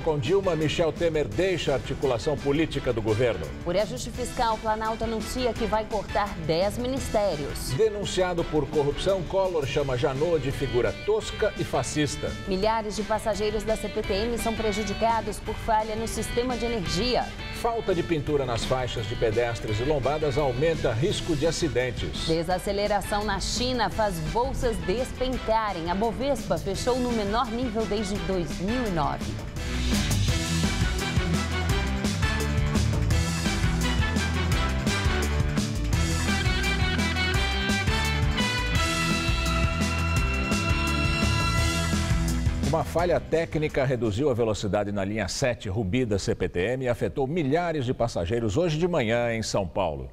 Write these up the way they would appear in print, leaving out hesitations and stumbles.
com Dilma, Michel Temer deixa a articulação política do governo. Por ajuste fiscal, o Planalto anuncia que vai cortar 10 ministérios. Denunciado por corrupção, Collor chama Janot de figura tosca e fascista. Milhares de passageiros da CPTM são prejudicados por falha no sistema de energia. Falta de pintura nas faixas de pedestres e lombadas aumenta risco de acidentes. Desaceleração na China faz bolsas despencarem. A Bovespa fechou no menor nível desde 2009. Uma falha técnica reduziu a velocidade na linha 7 Rubi da CPTM e afetou milhares de passageiros hoje de manhã em São Paulo.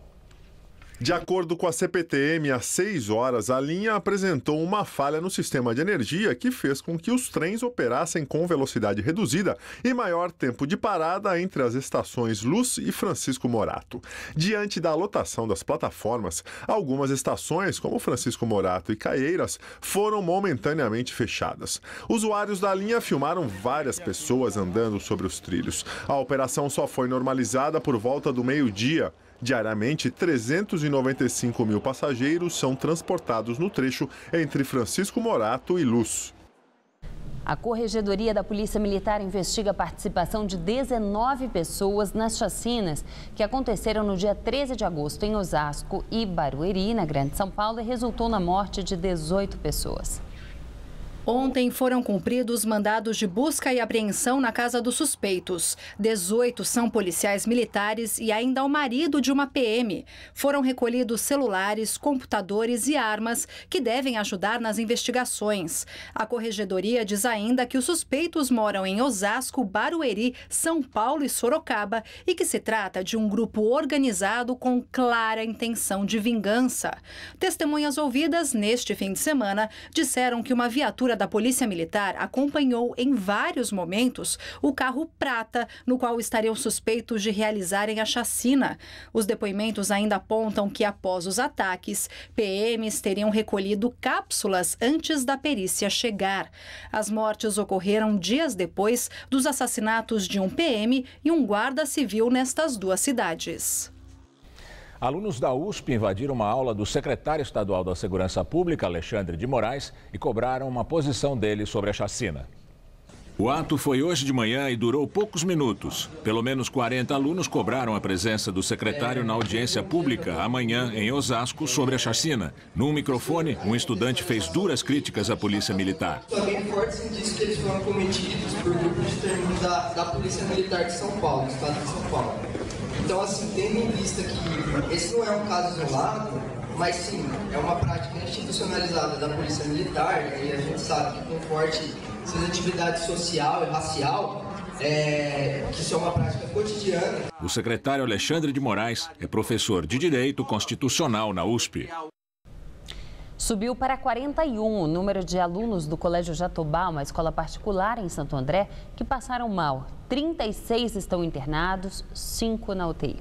De acordo com a CPTM, às 6 horas, a linha apresentou uma falha no sistema de energia que fez com que os trens operassem com velocidade reduzida e maior tempo de parada entre as estações Luz e Francisco Morato. Diante da lotação das plataformas, algumas estações, como Francisco Morato e Caieiras, foram momentaneamente fechadas. Usuários da linha filmaram várias pessoas andando sobre os trilhos. A operação só foi normalizada por volta do meio-dia. Diariamente, 395 mil passageiros são transportados no trecho entre Francisco Morato e Luz. A Corregedoria da Polícia Militar investiga a participação de 19 pessoas nas chacinas que aconteceram no dia 13 de agosto em Osasco e Barueri, na Grande São Paulo, e resultou na morte de 18 pessoas. Ontem foram cumpridos mandados de busca e apreensão na casa dos suspeitos. 18 são policiais militares e ainda o marido de uma PM. Foram recolhidos celulares, computadores e armas que devem ajudar nas investigações. A Corregedoria diz ainda que os suspeitos moram em Osasco, Barueri, São Paulo e Sorocaba e que se trata de um grupo organizado com clara intenção de vingança. Testemunhas ouvidas neste fim de semana disseram que uma viatura da Polícia Militar acompanhou em vários momentos o carro prata, no qual estariam suspeitos de realizarem a chacina. Os depoimentos ainda apontam que, após os ataques, PMs teriam recolhido cápsulas antes da perícia chegar. As mortes ocorreram dias depois dos assassinatos de um PM e um guarda civil nestas duas cidades. Alunos da USP invadiram uma aula do secretário estadual da Segurança Pública, Alexandre de Moraes, e cobraram uma posição dele sobre a chacina. O ato foi hoje de manhã e durou poucos minutos. Pelo menos 40 alunos cobraram a presença do secretário na audiência pública amanhã em Osasco sobre a chacina. Num microfone, um estudante fez duras críticas à Polícia Militar. Também fortes indícios que eles foram cometidos por grupos de termos da Polícia Militar de São Paulo, do estado de São Paulo. Então, assim, tendo em vista que esse não é um caso isolado, mas sim, é uma prática institucionalizada da Polícia Militar, e a gente sabe que com forte sensitividade social e racial, que isso é uma prática cotidiana. O secretário Alexandre de Moraes é professor de Direito Constitucional na USP. Subiu para 41 o número de alunos do Colégio Jatobá, uma escola particular em Santo André, que passaram mal. 36 estão internados, 5 na UTI.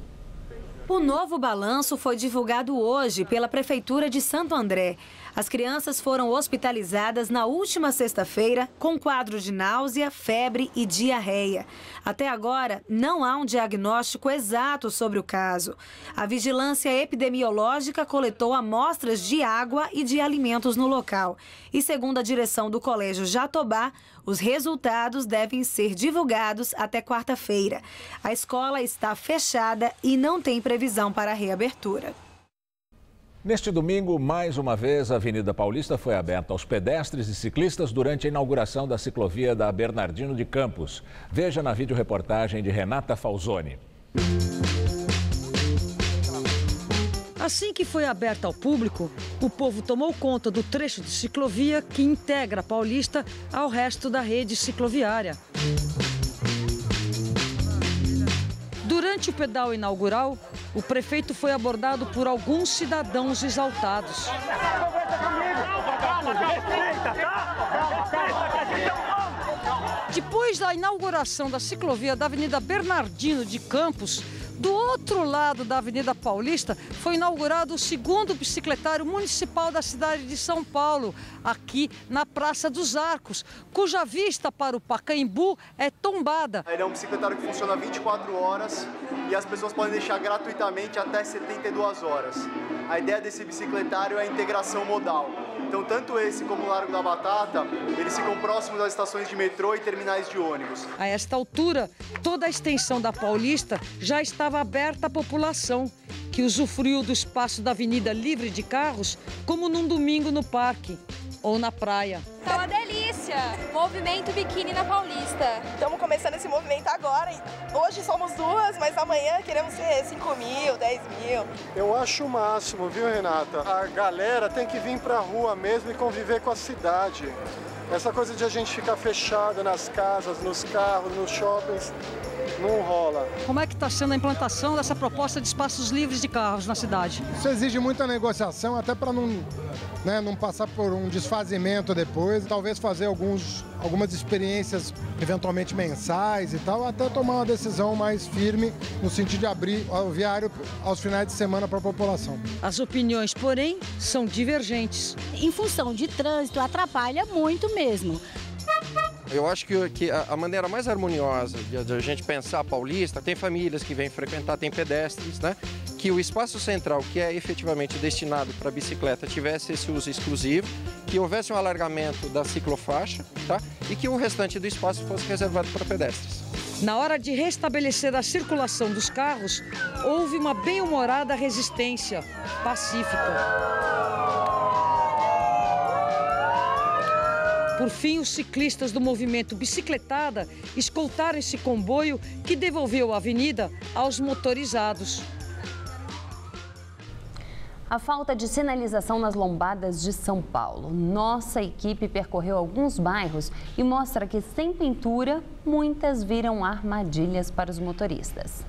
O novo balanço foi divulgado hoje pela Prefeitura de Santo André. As crianças foram hospitalizadas na última sexta-feira com quadro de náusea, febre e diarreia. Até agora, não há um diagnóstico exato sobre o caso. A vigilância epidemiológica coletou amostras de água e de alimentos no local. E segundo a direção do Colégio Jatobá, os resultados devem ser divulgados até quarta-feira. A escola está fechada e não tem previsão para a reabertura. Neste domingo, mais uma vez, a Avenida Paulista foi aberta aos pedestres e ciclistas durante a inauguração da ciclovia da Bernardino de Campos. Veja na videoreportagem de Renata Falzoni. Assim que foi aberta ao público, o povo tomou conta do trecho de ciclovia que integra a Paulista ao resto da rede cicloviária. Durante o pedal inaugural, o prefeito foi abordado por alguns cidadãos exaltados. Depois da inauguração da ciclovia da Avenida Bernardino de Campos, Do outro lado da Avenida Paulista foi inaugurado o segundo bicicletário municipal da cidade de São Paulo, aqui na Praça dos Arcos, cuja vista para o Pacaembu é tombada. Ele é um bicicletário que funciona 24 horas e as pessoas podem deixar gratuitamente até 72 horas. A ideia desse bicicletário é a integração modal. Então, tanto esse como o Largo da Batata, eles ficam próximos das estações de metrô e terminais de ônibus. A esta altura, toda a extensão da Paulista já estava aberta à população, que usufruiu do espaço da Avenida livre de carros, como num domingo no parque ou na praia. Tá uma delícia! Movimento biquíni na Paulista. Estamos começando esse movimento agora. Hoje somos 2, mas amanhã queremos ser 5 mil, 10 mil. Eu acho o máximo, viu, Renata? A galera tem que vir pra rua mesmo e conviver com a cidade. Essa coisa de a gente ficar fechado nas casas, nos carros, nos shoppings, não rola. Como é que está sendo a implantação dessa proposta de espaços livres de carros na cidade? Isso exige muita negociação, até para não passar por um desfazimento depois. Talvez fazer algumas experiências, eventualmente mensais e tal, até tomar uma decisão mais firme no sentido de abrir o viário aos finais de semana para a população. As opiniões, porém, são divergentes. Em função de trânsito, atrapalha muito mesmo. Eu acho que a maneira mais harmoniosa de a gente pensar a Paulista, tem famílias que vêm frequentar, tem pedestres, né? Que o espaço central, que é efetivamente destinado para a bicicleta, tivesse esse uso exclusivo, que houvesse um alargamento da ciclofaixa, tá? E que o restante do espaço fosse reservado para pedestres. Na hora de restabelecer a circulação dos carros, houve uma bem-humorada resistência pacífica. Por fim, os ciclistas do movimento Bicicletada escoltaram esse comboio que devolveu a avenida aos motorizados. A falta de sinalização nas lombadas de São Paulo. Nossa equipe percorreu alguns bairros e mostra que, sem pintura, muitas viram armadilhas para os motoristas.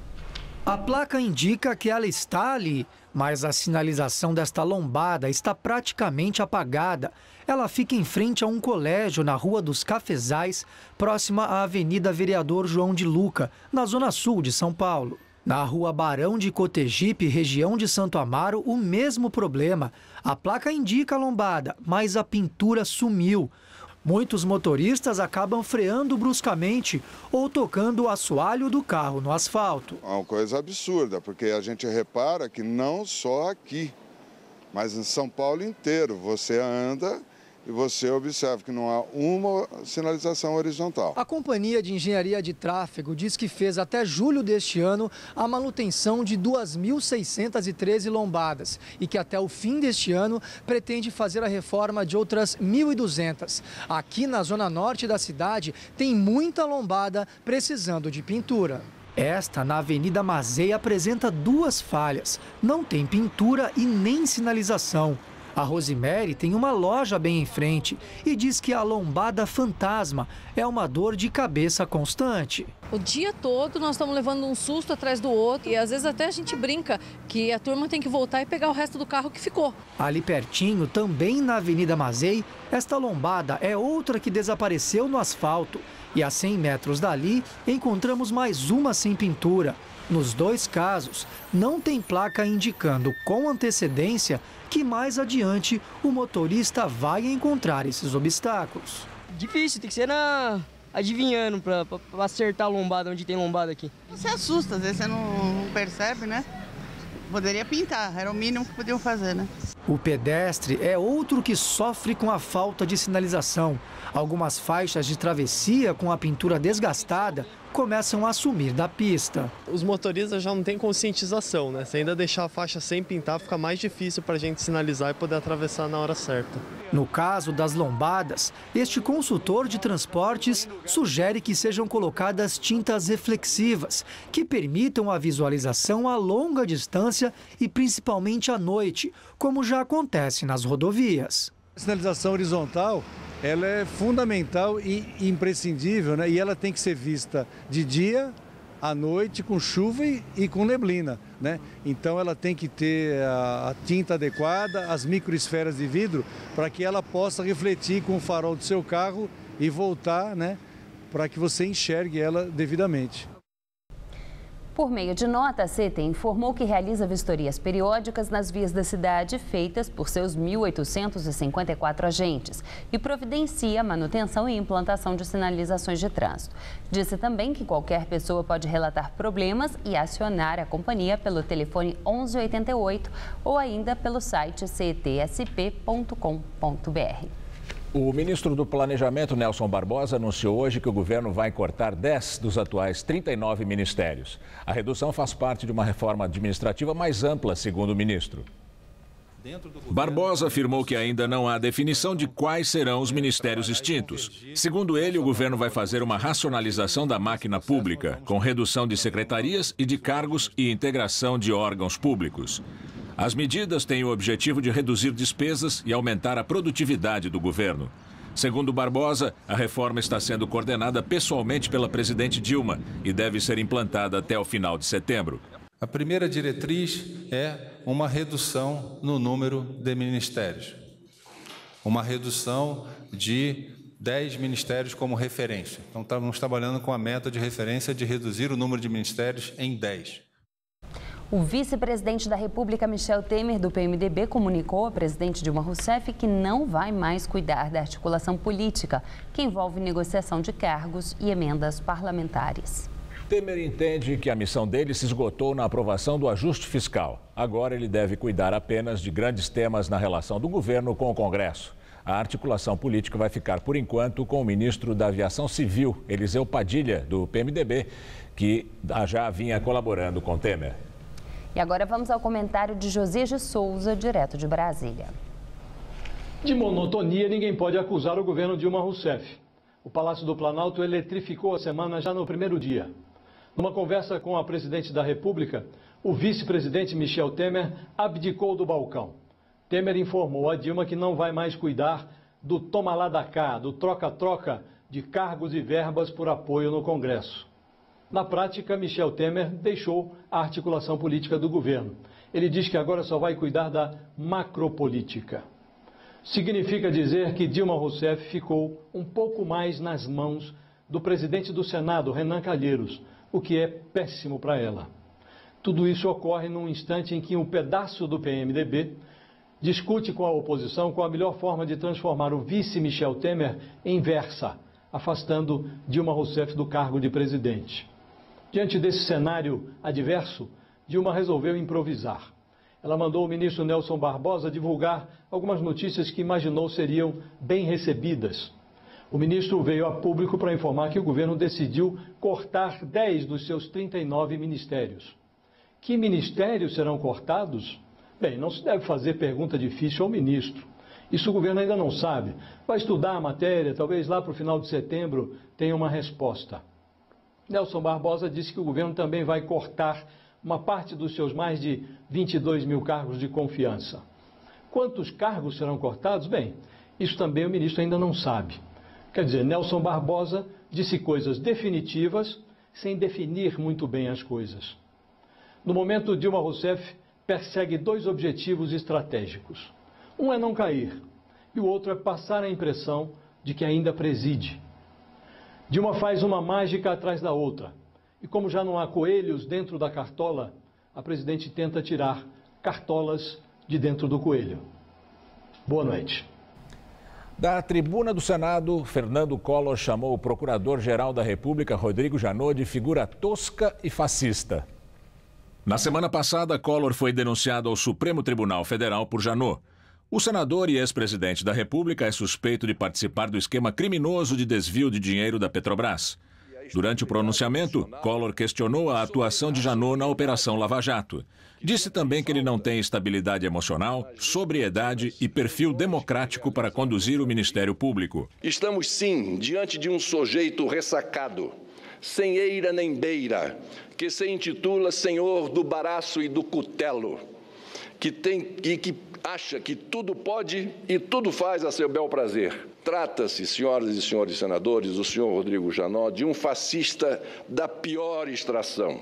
A placa indica que ela está ali, mas a sinalização desta lombada está praticamente apagada. Ela fica em frente a um colégio na Rua dos Cafezais, próxima à Avenida Vereador João de Luca, na zona sul de São Paulo. Na Rua Barão de Cotegipe, região de Santo Amaro, o mesmo problema. A placa indica a lombada, mas a pintura sumiu. Muitos motoristas acabam freando bruscamente ou tocando o assoalho do carro no asfalto. É uma coisa absurda, porque a gente repara que não só aqui, mas em São Paulo inteiro, você anda e você observa que não há uma sinalização horizontal. A Companhia de Engenharia de Tráfego diz que fez até julho deste ano a manutenção de 2.613 lombadas e que até o fim deste ano pretende fazer a reforma de outras 1.200. Aqui na zona norte da cidade tem muita lombada precisando de pintura. Esta, na Avenida Mazei, apresenta duas falhas. Não tem pintura e nem sinalização. A Rosemary tem uma loja bem em frente e diz que a lombada fantasma é uma dor de cabeça constante. O dia todo nós estamos levando um susto atrás do outro e às vezes até a gente brinca que a turma tem que voltar e pegar o resto do carro que ficou. Ali pertinho, também na Avenida Mazei, esta lombada é outra que desapareceu no asfalto. E a 100 metros dali, encontramos mais uma sem pintura. Nos dois casos, não tem placa indicando com antecedência que mais adiante o motorista vai encontrar esses obstáculos. Difícil, tem que ser adivinhando para acertar a lombada, onde tem lombada aqui. Você assusta, às vezes você não percebe, né? Poderia pintar, era o mínimo que podiam fazer, né? O pedestre é outro que sofre com a falta de sinalização. Algumas faixas de travessia com a pintura desgastada começam a sumir da pista. Os motoristas já não têm conscientização, né? Se ainda deixar a faixa sem pintar, fica mais difícil para a gente sinalizar e poder atravessar na hora certa. No caso das lombadas, este consultor de transportes sugere que sejam colocadas tintas reflexivas, que permitam a visualização a longa distância e principalmente à noite, como já acontece nas rodovias. A sinalização horizontal, ela é fundamental e imprescindível, né? E ela tem que ser vista de dia, à noite, com chuva e com neblina, né? Então ela tem que ter a tinta adequada, as microesferas de vidro, para que ela possa refletir com o farol do seu carro e voltar, né? Para que você enxergue ela devidamente. Por meio de nota, a CET informou que realiza vistorias periódicas nas vias da cidade feitas por seus 1.854 agentes e providencia a manutenção e implantação de sinalizações de trânsito. Disse também que qualquer pessoa pode relatar problemas e acionar a companhia pelo telefone 1188 ou ainda pelo site cetsp.com.br. O ministro do Planejamento, Nelson Barbosa, anunciou hoje que o governo vai cortar 10 dos atuais 39 ministérios. A redução faz parte de uma reforma administrativa mais ampla, segundo o ministro. Barbosa afirmou que ainda não há definição de quais serão os ministérios extintos. Segundo ele, o governo vai fazer uma racionalização da máquina pública, com redução de secretarias e de cargos e integração de órgãos públicos. As medidas têm o objetivo de reduzir despesas e aumentar a produtividade do governo. Segundo Barbosa, a reforma está sendo coordenada pessoalmente pela presidente Dilma e deve ser implantada até o final de setembro. A primeira diretriz é uma redução no número de ministérios. Uma redução de 10 ministérios como referência. Então, estamos trabalhando com a meta de referência de reduzir o número de ministérios em 10. O vice-presidente da República, Michel Temer, do PMDB, comunicou ao presidente Dilma Rousseff que não vai mais cuidar da articulação política, que envolve negociação de cargos e emendas parlamentares. Temer entende que a missão dele se esgotou na aprovação do ajuste fiscal. Agora ele deve cuidar apenas de grandes temas na relação do governo com o Congresso. A articulação política vai ficar, por enquanto, com o ministro da Aviação Civil, Eliseu Padilha, do PMDB, que já vinha colaborando com Temer. E agora vamos ao comentário de José de Souza, direto de Brasília. De monotonia, ninguém pode acusar o governo Dilma Rousseff. O Palácio do Planalto eletrificou a semana já no primeiro dia. Numa conversa com a presidente da República, o vice-presidente Michel Temer abdicou do balcão. Temer informou a Dilma que não vai mais cuidar do toma lá da cá, do troca-troca de cargos e verbas por apoio no Congresso. Na prática, Michel Temer deixou a articulação política do governo. Ele diz que agora só vai cuidar da macropolítica. Significa dizer que Dilma Rousseff ficou um pouco mais nas mãos do presidente do Senado, Renan Calheiros, o que é péssimo para ela. Tudo isso ocorre num instante em que um pedaço do PMDB discute com a oposição qual a melhor forma de transformar o vice Michel Temer em versa, afastando Dilma Rousseff do cargo de presidente. Diante desse cenário adverso, Dilma resolveu improvisar. Ela mandou o ministro Nelson Barbosa divulgar algumas notícias que imaginou seriam bem recebidas. O ministro veio a público para informar que o governo decidiu cortar 10 dos seus 39 ministérios. Que ministérios serão cortados? Bem, não se deve fazer pergunta difícil ao ministro. Isso o governo ainda não sabe. Vai estudar a matéria, talvez lá para o final de setembro tenha uma resposta. Nelson Barbosa disse que o governo também vai cortar uma parte dos seus mais de 22 mil cargos de confiança. Quantos cargos serão cortados? Bem, isso também o ministro ainda não sabe. Quer dizer, Nelson Barbosa disse coisas definitivas sem definir muito bem as coisas. No momento, Dilma Rousseff persegue 2 objetivos estratégicos. Um é não cair e o outro é passar a impressão de que ainda preside. Dilma faz uma mágica atrás da outra. E como já não há coelhos dentro da cartola, a presidente tenta tirar cartolas de dentro do coelho. Boa noite. Da tribuna do Senado, Fernando Collor chamou o Procurador-Geral da República, Rodrigo Janot, de figura tosca e fascista. Na semana passada, Collor foi denunciado ao Supremo Tribunal Federal por Janot. O senador e ex-presidente da República é suspeito de participar do esquema criminoso de desvio de dinheiro da Petrobras. Durante o pronunciamento, Collor questionou a atuação de Janot na Operação Lava Jato. Disse também que ele não tem estabilidade emocional, sobriedade e perfil democrático para conduzir o Ministério Público. Estamos, sim, diante de um sujeito ressacado, sem eira nem beira, que se intitula Senhor do Baraço e do Cutelo, que acha que tudo pode e tudo faz a seu bel prazer. Trata-se, senhoras e senhores senadores, do senhor Rodrigo Janot, de um fascista da pior extração.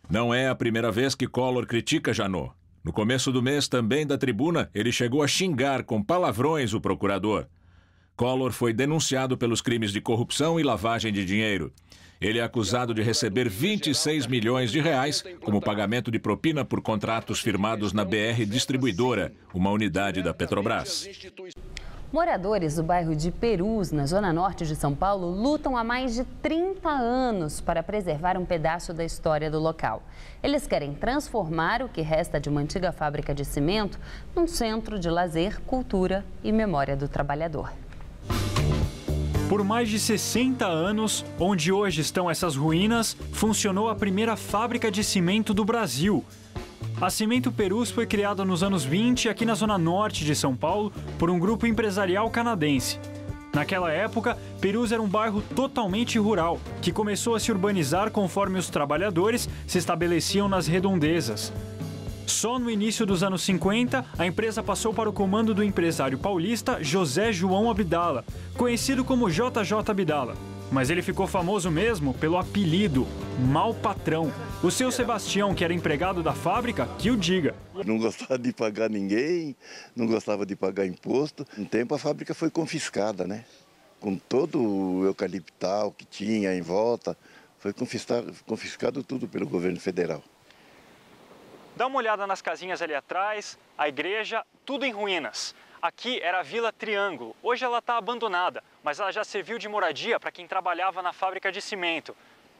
Não é a primeira vez que Collor critica Janot. No começo do mês, também da tribuna, ele chegou a xingar com palavrões o procurador. Collor foi denunciado pelos crimes de corrupção e lavagem de dinheiro. Ele é acusado de receber 26 milhões de reais como pagamento de propina por contratos firmados na BR Distribuidora, uma unidade da Petrobras. Moradores do bairro de Perus, na zona norte de São Paulo, lutam há mais de 30 anos para preservar um pedaço da história do local. Eles querem transformar o que resta de uma antiga fábrica de cimento num centro de lazer, cultura e memória do trabalhador. Por mais de 60 anos, onde hoje estão essas ruínas, funcionou a primeira fábrica de cimento do Brasil. A Cimento Perus foi criada nos anos 20 aqui na zona norte de São Paulo por um grupo empresarial canadense. Naquela época, Perus era um bairro totalmente rural, que começou a se urbanizar conforme os trabalhadores se estabeleciam nas redondezas. Só no início dos anos 50, a empresa passou para o comando do empresário paulista José João Abdala, conhecido como JJ Abdala. Mas ele ficou famoso mesmo pelo apelido Mau Patrão. O seu Sebastião, que era empregado da fábrica, que o diga. Não gostava de pagar ninguém, não gostava de pagar imposto. Um tempo a fábrica foi confiscada, né? Com todo o eucaliptal que tinha em volta, foi confiscado tudo pelo governo federal. Dá uma olhada nas casinhas ali atrás, a igreja, tudo em ruínas. Aqui era a Vila Triângulo. Hoje ela está abandonada, mas ela já serviu de moradia para quem trabalhava na fábrica de cimento.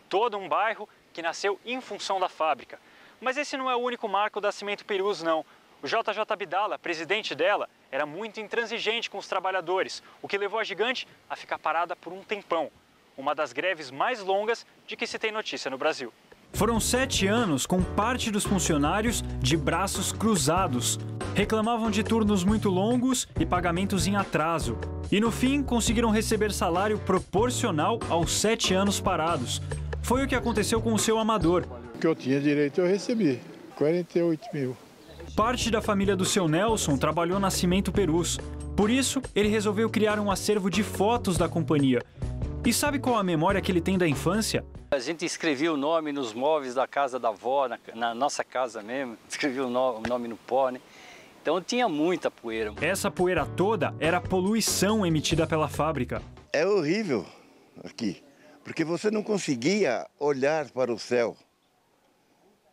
Todo um bairro que nasceu em função da fábrica. Mas esse não é o único marco da Cimento Perus, não. O JJ Abdala, presidente dela, era muito intransigente com os trabalhadores, o que levou a gigante a ficar parada por um tempão. Uma das greves mais longas de que se tem notícia no Brasil. Foram 7 anos com parte dos funcionários de braços cruzados. Reclamavam de turnos muito longos e pagamentos em atraso. E no fim, conseguiram receber salário proporcional aos 7 anos parados. Foi o que aconteceu com o seu Amador. O que eu tinha direito eu recebi, 48 mil. Parte da família do seu Nelson trabalhou na Cimento Perus. Por isso, ele resolveu criar um acervo de fotos da companhia. E sabe qual a memória que ele tem da infância? A gente escrevia o nome nos móveis da casa da avó, na nossa casa mesmo. Escrevia o nome no pó, né? Então tinha muita poeira. Essa poeira toda era a poluição emitida pela fábrica. É horrível aqui, porque você não conseguia olhar para o céu.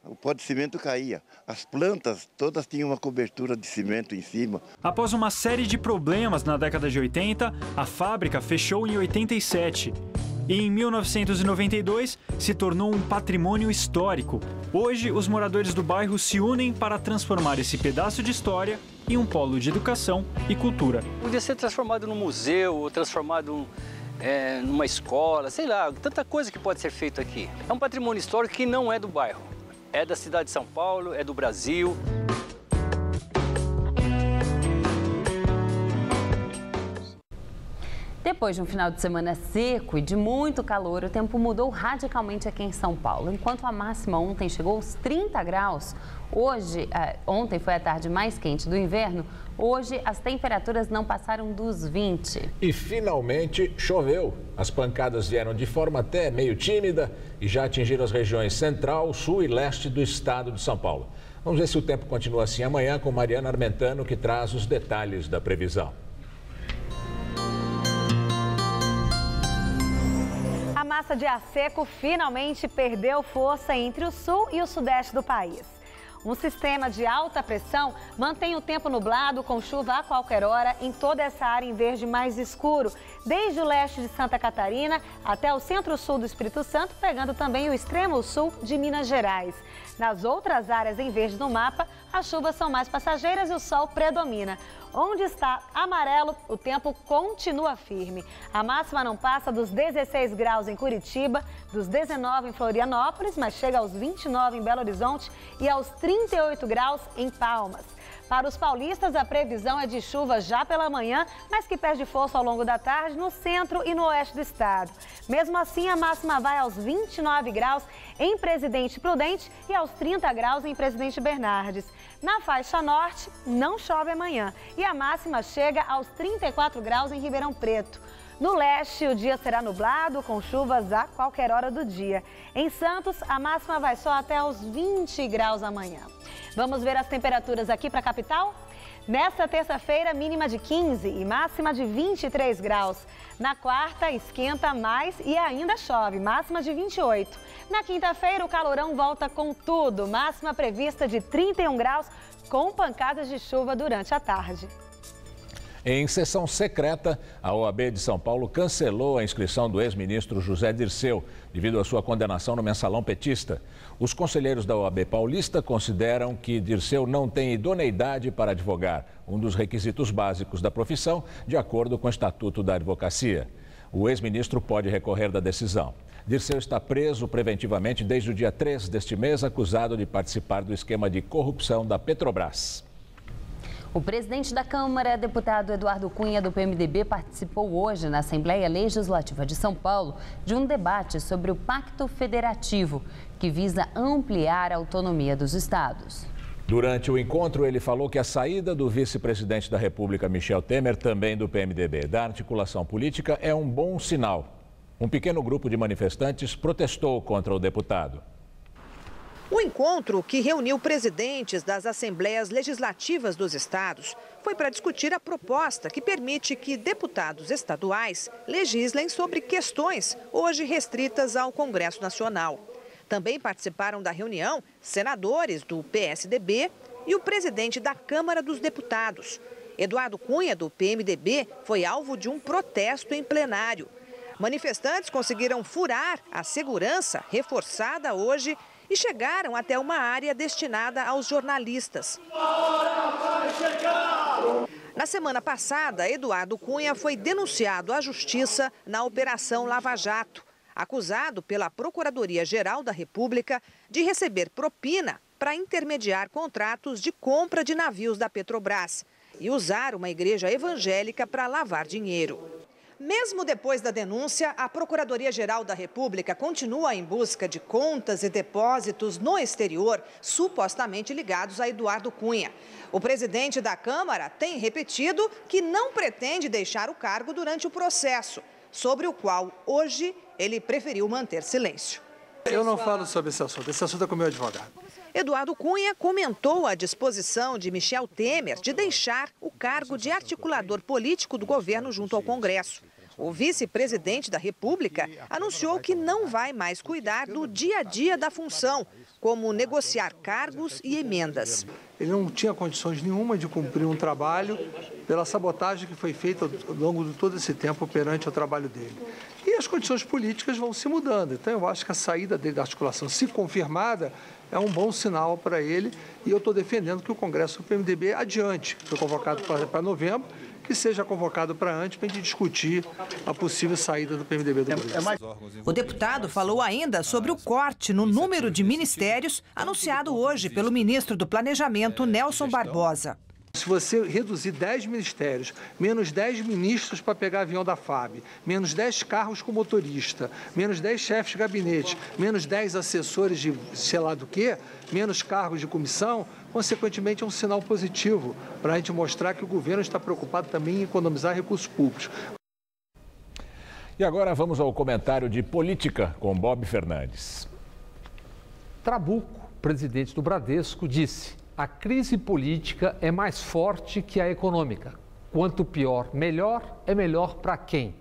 O pó de cimento caía. As plantas todas tinham uma cobertura de cimento em cima. Após uma série de problemas na década de 80, a fábrica fechou em 87. E em 1992 se tornou um patrimônio histórico. Hoje, os moradores do bairro se unem para transformar esse pedaço de história em um polo de educação e cultura. Podia ser transformado num museu, ou transformado numa escola, sei lá, tanta coisa que pode ser feito aqui. É um patrimônio histórico que não é do bairro. É da cidade de São Paulo, é do Brasil. Depois de um final de semana seco e de muito calor, o tempo mudou radicalmente aqui em São Paulo. Enquanto a máxima ontem chegou aos 30 graus, ontem foi a tarde mais quente do inverno, hoje as temperaturas não passaram dos 20. E finalmente choveu. As pancadas vieram de forma até meio tímida e já atingiram as regiões central, sul e leste do estado de São Paulo. Vamos ver se o tempo continua assim amanhã com Mariana Armentano, que traz os detalhes da previsão. A massa de ar seco finalmente perdeu força entre o sul e o sudeste do país. Um sistema de alta pressão mantém o tempo nublado com chuva a qualquer hora em toda essa área em verde mais escuro, desde o leste de Santa Catarina até o centro-sul do Espírito Santo, pegando também o extremo sul de Minas Gerais. Nas outras áreas em verde no mapa, as chuvas são mais passageiras e o sol predomina. Onde está amarelo, o tempo continua firme. A máxima não passa dos 16 graus em Curitiba, dos 19 em Florianópolis, mas chega aos 29 em Belo Horizonte e aos 38 graus em Palmas. Para os paulistas, a previsão é de chuva já pela manhã, mas que perde força ao longo da tarde no centro e no oeste do estado. Mesmo assim, a máxima vai aos 29 graus em Presidente Prudente e aos 30 graus em Presidente Bernardes. Na faixa norte, não chove amanhã e a máxima chega aos 34 graus em Ribeirão Preto. No leste, o dia será nublado, com chuvas a qualquer hora do dia. Em Santos, a máxima vai só até aos 20 graus amanhã. Vamos ver as temperaturas aqui para a capital? Nesta terça-feira, mínima de 15 e máxima de 23 graus. Na quarta, esquenta mais e ainda chove, máxima de 28. Na quinta-feira, o calorão volta com tudo, máxima prevista de 31 graus, com pancadas de chuva durante a tarde. Em sessão secreta, a OAB de São Paulo cancelou a inscrição do ex-ministro José Dirceu, devido à sua condenação no mensalão petista. Os conselheiros da OAB paulista consideram que Dirceu não tem idoneidade para advogar, um dos requisitos básicos da profissão, de acordo com o Estatuto da Advocacia. O ex-ministro pode recorrer da decisão. Dirceu está preso preventivamente desde o dia 3 deste mês, acusado de participar do esquema de corrupção da Petrobras. O presidente da Câmara, deputado Eduardo Cunha, do PMDB, participou hoje na Assembleia Legislativa de São Paulo de um debate sobre o Pacto Federativo, que visa ampliar a autonomia dos estados. Durante o encontro, ele falou que a saída do vice-presidente da República, Michel Temer, também do PMDB, da articulação política, é um bom sinal. Um pequeno grupo de manifestantes protestou contra o deputado. O encontro, que reuniu presidentes das Assembleias Legislativas dos estados, foi para discutir a proposta que permite que deputados estaduais legislem sobre questões hoje restritas ao Congresso Nacional. Também participaram da reunião senadores do PSDB e o presidente da Câmara dos Deputados. Eduardo Cunha, do PMDB, foi alvo de um protesto em plenário. Manifestantes conseguiram furar a segurança reforçada hoje e chegaram até uma área destinada aos jornalistas. Na semana passada, Eduardo Cunha foi denunciado à Justiça na Operação Lava Jato, acusado pela Procuradoria-Geral da República de receber propina para intermediar contratos de compra de navios da Petrobras e usar uma igreja evangélica para lavar dinheiro. Mesmo depois da denúncia, a Procuradoria-Geral da República continua em busca de contas e depósitos no exterior, supostamente ligados a Eduardo Cunha. O presidente da Câmara tem repetido que não pretende deixar o cargo durante o processo, sobre o qual, hoje, ele preferiu manter silêncio. Eu não falo sobre esse assunto é com o meu advogado. Eduardo Cunha comentou a disposição de Michel Temer de deixar o cargo de articulador político do governo junto ao Congresso. O vice-presidente da República anunciou que não vai mais cuidar do dia a dia da função, como negociar cargos e emendas. Ele não tinha condições nenhuma de cumprir um trabalho pela sabotagem que foi feita ao longo de todo esse tempo perante o trabalho dele. E as condições políticas vão se mudando. Então, eu acho que a saída dele da articulação, se confirmada, é um bom sinal para ele. E eu estou defendendo que o Congresso do PMDB adiante, foi convocado para novembro, que seja convocado para antes, para a gente discutir a possível saída do PMDB do Brasil. O deputado falou ainda sobre o corte no número de ministérios anunciado hoje pelo ministro do Planejamento, Nelson Barbosa. Se você reduzir 10 ministérios, menos 10 ministros para pegar avião da FAB, menos 10 carros com motorista, menos 10 chefes de gabinete, menos 10 assessores de sei lá do quê, menos cargos de comissão, consequentemente é um sinal positivo para a gente mostrar que o governo está preocupado também em economizar recursos públicos. E agora vamos ao comentário de política com Bob Fernandes. Trabuco, presidente do Bradesco, disse: a crise política é mais forte que a econômica. Quanto pior, melhor, é melhor para quem?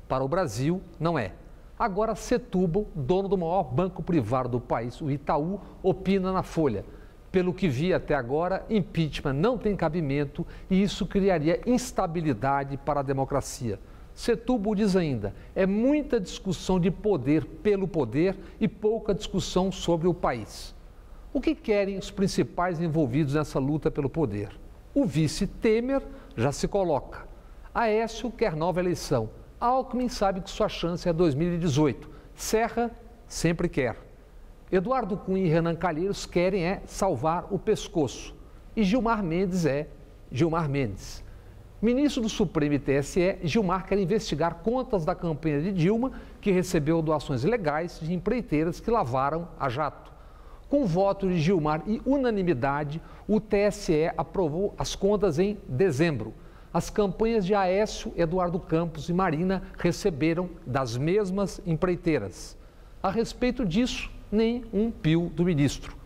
Para o Brasil, não é. Agora, Setúbal, dono do maior banco privado do país, o Itaú, opina na Folha. Pelo que vi até agora, impeachment não tem cabimento e isso criaria instabilidade para a democracia. Setúbal diz ainda: é muita discussão de poder pelo poder e pouca discussão sobre o país. O que querem os principais envolvidos nessa luta pelo poder? O vice Temer já se coloca. Aécio quer nova eleição. Alckmin sabe que sua chance é 2018. Serra sempre quer. Eduardo Cunha e Renan Calheiros querem salvar o pescoço. E Gilmar Mendes Gilmar Mendes. Ministro do Supremo e TSE, Gilmar quer investigar contas da campanha de Dilma, que recebeu doações ilegais de empreiteiras que lavaram a jato. Com voto de Gilmar e unanimidade, o TSE aprovou as contas em dezembro. As campanhas de Aécio, Eduardo Campos e Marina receberam das mesmas empreiteiras. A respeito disso, nem um pio do ministro.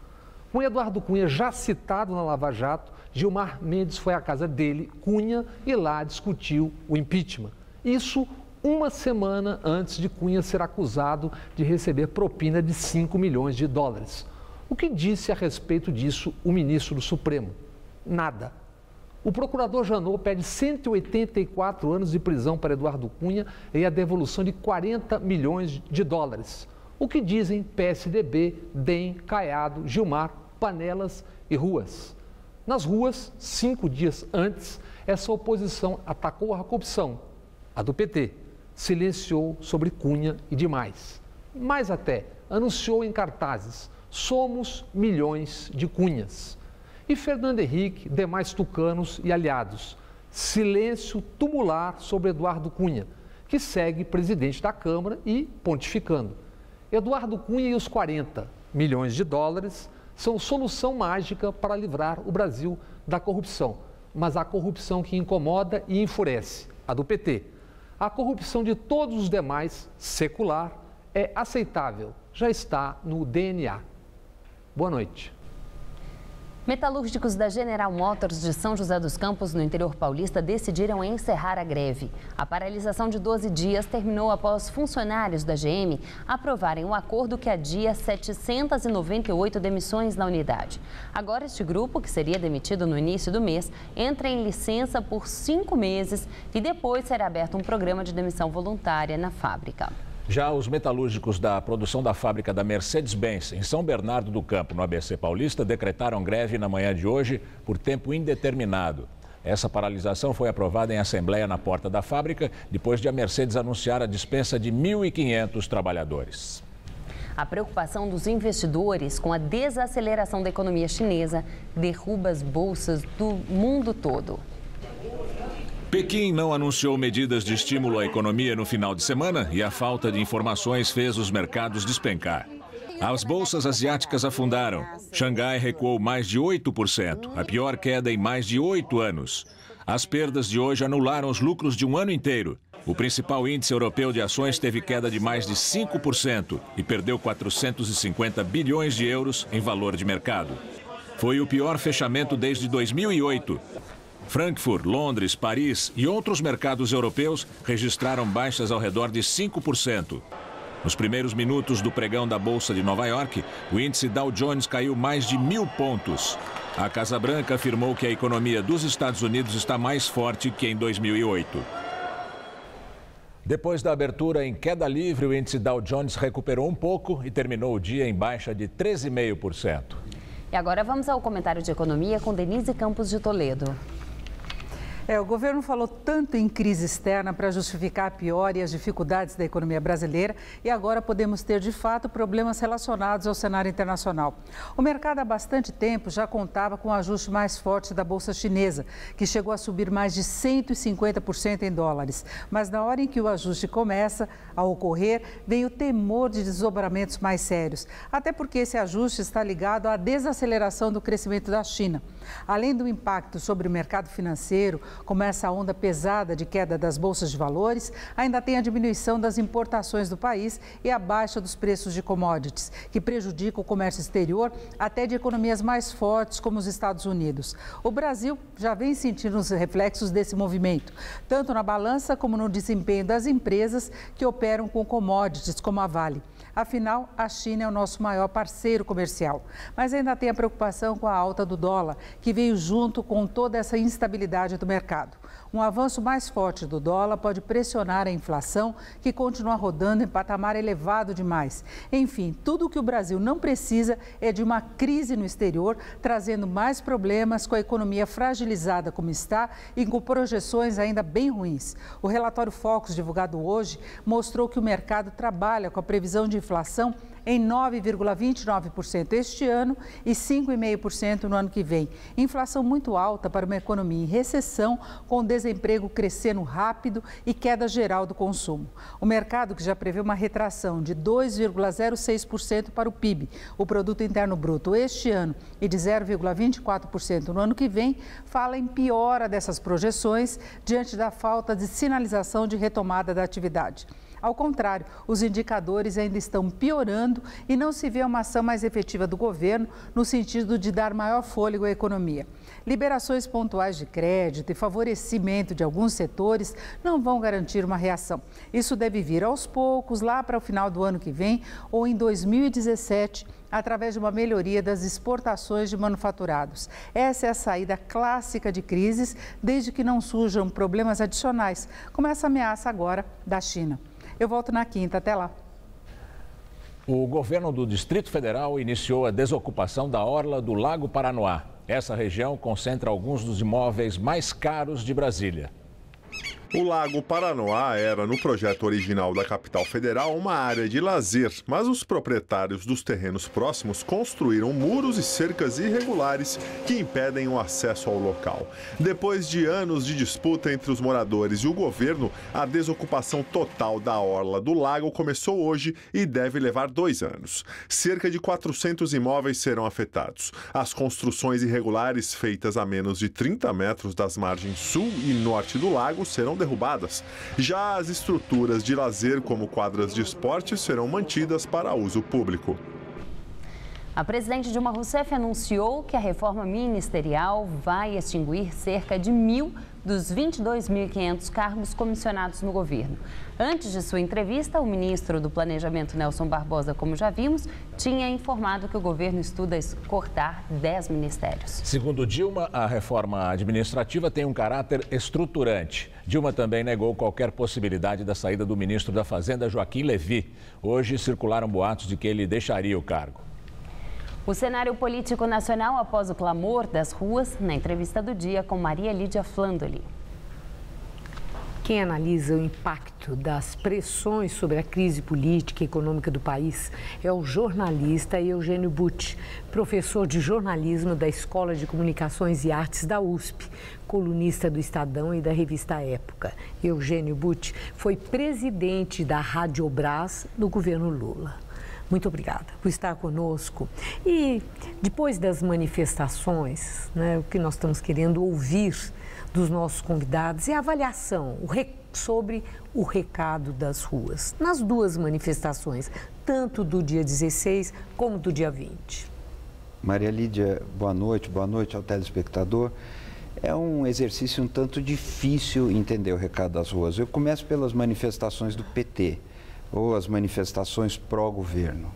Com Eduardo Cunha já citado na Lava Jato, Gilmar Mendes foi à casa dele, Cunha, e lá discutiu o impeachment. Isso uma semana antes de Cunha ser acusado de receber propina de 5 milhões de dólares. O que disse a respeito disso o ministro do Supremo? Nada. O procurador Janot pede 184 anos de prisão para Eduardo Cunha e a devolução de 40 milhões de dólares. O que dizem PSDB, DEM, Caiado, Gilmar, Panelas e Ruas. Nas ruas, 5 dias antes, essa oposição atacou a corrupção, a do PT, silenciou sobre Cunha e demais. Mais até, anunciou em cartazes, somos milhões de Cunhas. E Fernando Henrique, demais tucanos e aliados, silêncio tumular sobre Eduardo Cunha, que segue presidente da Câmara e pontificando. Eduardo Cunha e os 40 milhões de dólares são solução mágica para livrar o Brasil da corrupção. Mas a corrupção que incomoda e enfurece, a do PT. A corrupção de todos os demais, secular, é aceitável, já está no DNA. Boa noite. Metalúrgicos da General Motors de São José dos Campos, no interior paulista, decidiram encerrar a greve. A paralisação de 12 dias terminou após funcionários da GM aprovarem um acordo que adia 798 demissões na unidade. Agora, este grupo, que seria demitido no início do mês, entra em licença por 5 meses e depois será aberto um programa de demissão voluntária na fábrica. Já os metalúrgicos da produção da fábrica da Mercedes-Benz, em São Bernardo do Campo, no ABC Paulista, decretaram greve na manhã de hoje por tempo indeterminado. Essa paralisação foi aprovada em assembleia na porta da fábrica, depois de a Mercedes anunciar a dispensa de 1.500 trabalhadores. A preocupação dos investidores com a desaceleração da economia chinesa derruba as bolsas do mundo todo. Pequim não anunciou medidas de estímulo à economia no final de semana e a falta de informações fez os mercados despencar. As bolsas asiáticas afundaram. Xangai recuou mais de 8%, a pior queda em mais de 8 anos. As perdas de hoje anularam os lucros de um ano inteiro. O principal índice europeu de ações teve queda de mais de 5% e perdeu 450 bilhões de euros em valor de mercado. Foi o pior fechamento desde 2008. Frankfurt, Londres, Paris e outros mercados europeus registraram baixas ao redor de 5%. Nos primeiros minutos do pregão da Bolsa de Nova York, o índice Dow Jones caiu mais de 1.000 pontos. A Casa Branca afirmou que a economia dos Estados Unidos está mais forte que em 2008. Depois da abertura em queda livre, o índice Dow Jones recuperou um pouco e terminou o dia em baixa de 13,5%. E agora vamos ao comentário de economia com Denise Campos de Toledo. O governo falou tanto em crise externa para justificar a piora e as dificuldades da economia brasileira e agora podemos ter, de fato, problemas relacionados ao cenário internacional. O mercado há bastante tempo já contava com o ajuste mais forte da Bolsa Chinesa, que chegou a subir mais de 150% em dólares. Mas na hora em que o ajuste começa a ocorrer, vem o temor de desdobramentos mais sérios, até porque esse ajuste está ligado à desaceleração do crescimento da China. Além do impacto sobre o mercado financeiro, como essa onda pesada de queda das bolsas de valores, ainda tem a diminuição das importações do país e a baixa dos preços de commodities, que prejudica o comércio exterior até de economias mais fortes como os Estados Unidos. O Brasil já vem sentindo os reflexos desse movimento, tanto na balança como no desempenho das empresas que operam com commodities como a Vale. Afinal, a China é o nosso maior parceiro comercial. Mas ainda tem a preocupação com a alta do dólar, que veio junto com toda essa instabilidade do mercado. Um avanço mais forte do dólar pode pressionar a inflação, que continua rodando em patamar elevado demais. Enfim, tudo o que o Brasil não precisa é de uma crise no exterior, trazendo mais problemas com a economia fragilizada como está e com projeções ainda bem ruins. O relatório Focus, divulgado hoje, mostrou que o mercado trabalha com a previsão de inflação em 9,29% este ano e 5,5% no ano que vem. Inflação muito alta para uma economia em recessão, com desemprego crescendo rápido e queda geral do consumo. O mercado, que já prevê uma retração de 2,06% para o PIB, o Produto Interno Bruto, este ano e de 0,24% no ano que vem, fala em piora dessas projeções diante da falta de sinalização de retomada da atividade. Ao contrário, os indicadores ainda estão piorando e não se vê uma ação mais efetiva do governo no sentido de dar maior fôlego à economia. Liberações pontuais de crédito e favorecimento de alguns setores não vão garantir uma reação. Isso deve vir aos poucos, lá para o final do ano que vem ou em 2017, através de uma melhoria das exportações de manufaturados. Essa é a saída clássica de crises, desde que não surjam problemas adicionais, como essa ameaça agora da China. Eu volto na quinta, até lá. O governo do Distrito Federal iniciou a desocupação da orla do Lago Paranoá. Essa região concentra alguns dos imóveis mais caros de Brasília. O Lago Paranoá era, no projeto original da capital federal, uma área de lazer, mas os proprietários dos terrenos próximos construíram muros e cercas irregulares que impedem o acesso ao local. Depois de anos de disputa entre os moradores e o governo, a desocupação total da orla do lago começou hoje e deve levar 2 anos. Cerca de 400 imóveis serão afetados. As construções irregulares feitas a menos de 30 metros das margens sul e norte do lago serão derrubadas. Já as estruturas de lazer, como quadras de esporte, serão mantidas para uso público. A presidente Dilma Rousseff anunciou que a reforma ministerial vai extinguir cerca de 1.000 dos 22.500 cargos comissionados no governo. Antes de sua entrevista, o ministro do Planejamento, Nelson Barbosa, como já vimos, tinha informado que o governo estuda cortar 10 ministérios. Segundo Dilma, a reforma administrativa tem um caráter estruturante. Dilma também negou qualquer possibilidade da saída do ministro da Fazenda, Joaquim Levy. Hoje circularam boatos de que ele deixaria o cargo. O cenário político nacional após o clamor das ruas, na entrevista do dia com Maria Lídia Flandoli. Quem analisa o impacto das pressões sobre a crise política e econômica do país é o jornalista Eugênio Butti, professor de jornalismo da Escola de Comunicações e Artes da USP, colunista do Estadão e da revista Época. Eugênio Butti foi presidente da Radiobras no governo Lula. Muito obrigada por estar conosco. E depois das manifestações, o que nós estamos querendo ouvir dos nossos convidados é a avaliação sobre o recado das ruas, nas 2 manifestações, tanto do dia 16 como do dia 20. Maria Lídia, boa noite ao telespectador. É um exercício um tanto difícil entender o recado das ruas. Eu começo pelas manifestações do PT. Ou as manifestações pró-governo.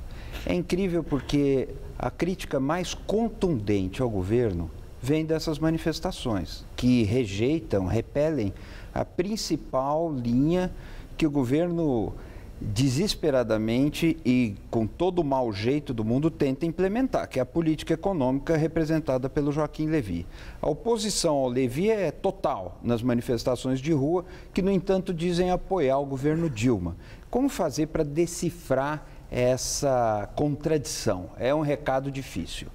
É incrível porque a crítica mais contundente ao governo vem dessas manifestações, que repelem a principal linha que o governo desesperadamente e com todo o mau jeito do mundo tenta implementar, que é a política econômica representada pelo Joaquim Levy. A oposição ao Levy é total nas manifestações de rua, que, no entanto, dizem apoiar o governo Dilma. Como fazer para decifrar essa contradição? É um recado difícil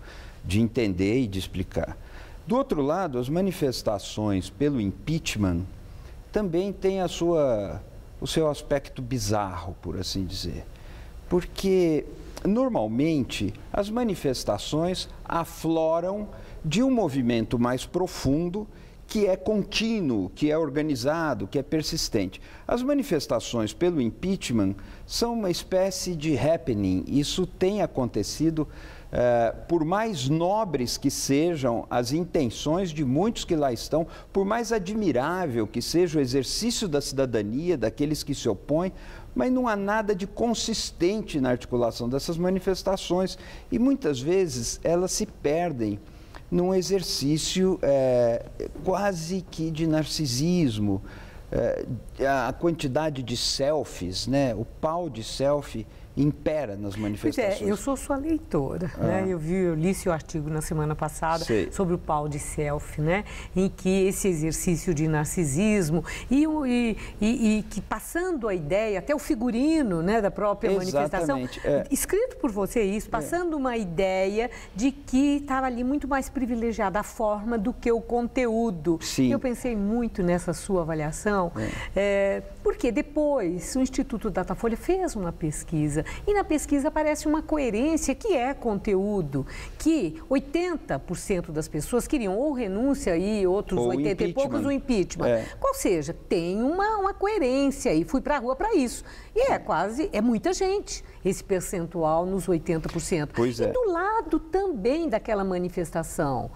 de entender e de explicar. Do outro lado, as manifestações pelo impeachment também têm o seu aspecto bizarro, por assim dizer. Porque, normalmente, as manifestações afloram de um movimento mais profundo, que é contínuo, que é organizado, que é persistente. As manifestações pelo impeachment são uma espécie de happening. Isso tem acontecido, por mais nobres que sejam as intenções de muitos que lá estão, por mais admirável que seja o exercício da cidadania, daqueles que se opõem, mas não há nada de consistente na articulação dessas manifestações e muitas vezes elas se perdem num exercício quase que de narcisismo, a quantidade de selfies, o pau de selfie impera nas manifestações. Pois eu sou sua leitora, eu li seu artigo na semana passada sobre o pau de selfie, em que esse exercício de narcisismo e que passando a ideia, até o figurino da própria manifestação, escrito por você isso, passando uma ideia de que estava ali muito mais privilegiada a forma do que o conteúdo. Sim. Eu pensei muito nessa sua avaliação. Porque depois o Instituto Datafolha fez uma pesquisa e na pesquisa aparece uma coerência que é conteúdo, que 80% das pessoas queriam ou renúncia e outros ou 80 e poucos o impeachment. Ou seja, tem uma coerência e fui para a rua para isso. E é muita gente esse percentual nos 80%. Pois é. E do lado também daquela manifestação